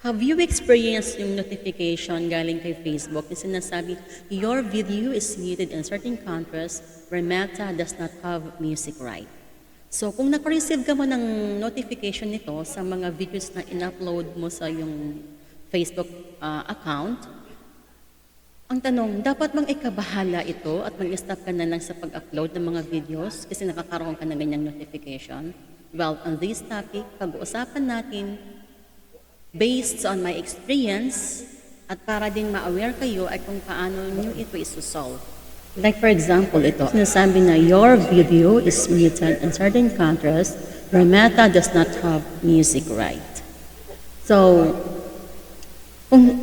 Have you experienced yung notification galing kay Facebook na sinasabi, your video is muted in certain countries where Meta does not have music right? So kung naka-receive ka mo ng notification nito sa mga videos na in-upload mo sa yung Facebook account, ang tanong, dapat bang ikabahala ito at mag-stop ka na lang sa pag-upload ng mga videos kasi nakakaroon ka ng ganyang notification? Well, on this topic, pag-uusapan natin based on my experience at para din ma-aware kayo ay kung paano nyo ito isusolve. Like for example, ito, sinasabi na your video is muted in certain countries where Meta does not have music right. So, kung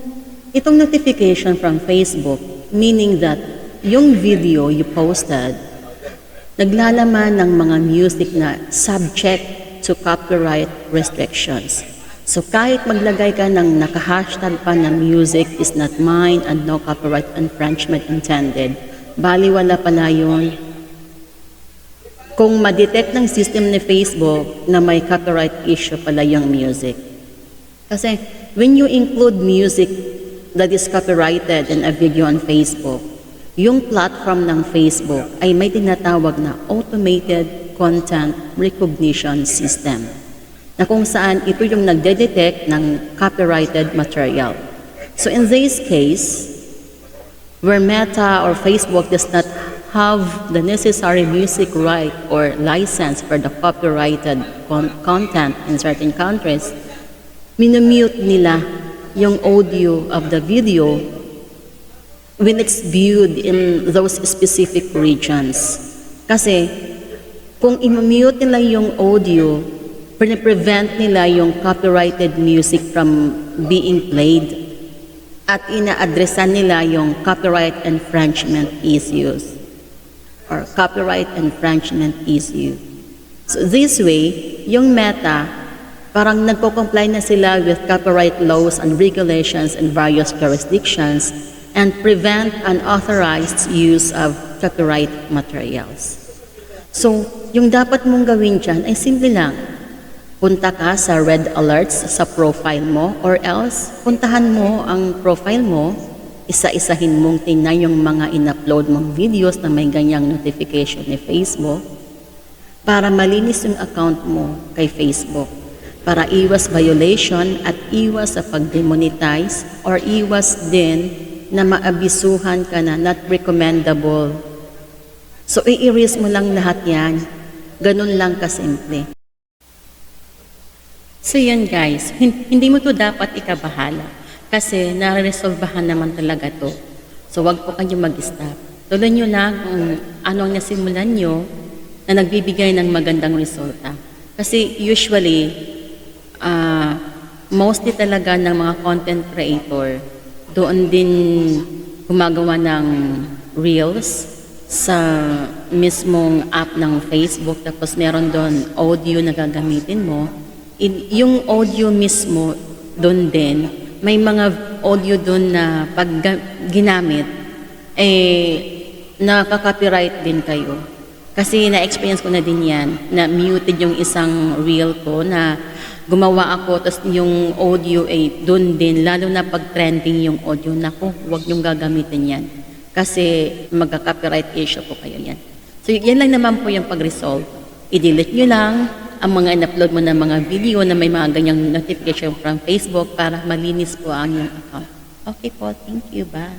itong notification from Facebook, meaning that yung video you posted, naglalaman ng mga music na subject to copyright restrictions. So kahit maglagay ka ng naka-hashtag pa na music is not mine and no copyright infringement intended, baliwala pala yun. Kung ma-detect ng system ni Facebook na may copyright issue pala yung music. Kasi when you include music that is copyrighted in a video on Facebook, yung platform ng Facebook ay may tinatawag na Automated Content Recognition System, na kung saan ito yung nagde-detect ng copyrighted material. So in this case, where Meta or Facebook does not have the necessary music right or license for the copyrighted content in certain countries, minumute nila yung audio of the video when it's viewed in those specific regions. Kasi kung i-mute nila yung audio, prevent nila yung copyrighted music from being played at ina-addressan nila yung copyright infringement issues or copyright infringement issue. So this way, yung Meta, parang nagko-comply na sila with copyright laws and regulations in various jurisdictions and prevent unauthorized use of copyright materials. So, yung dapat mong gawin dyan ay simple lang. Punta ka sa red alerts sa profile mo or else puntahan mo ang profile mo, isa-isahin mong tingnan yung mga in-upload mong videos na may ganyang notification ni Facebook para malinis yung account mo kay Facebook, para iwas violation at iwas sa pag-demonetize or iwas din na maabisuhan ka na not recommendable. So i-erase mo lang lahat yan. Ganun lang kasimple. So yun guys, hindi mo to dapat ikabahala kasi nare-resolvahan naman talaga to. So wag po kayo mag-stop. Tuloy nyo lang kung anong nasimulan nyo na nagbibigay ng magandang resulta. Kasi usually, mostly talaga ng mga content creator, doon din gumagawa ng reels sa mismong app ng Facebook, tapos meron doon audio na gagamitin mo. Yung audio mismo doon din, may mga audio doon na pag ginamit, nakaka-copyright din kayo. Kasi na-experience ko na din yan, na muted yung isang reel ko na gumawa ako, tapos yung audio doon din, lalo na pag trending yung audio, naku, huwag yung gagamitin yan. Kasi magka-copyright issue po kayo yan. So yan lang naman po yung pag-resolve. I-delete nyo lang ang mga in-upload mo na mga video na may mga ganyang notification from Facebook para malinis po ang iyong account. Okay po, thank you, bye.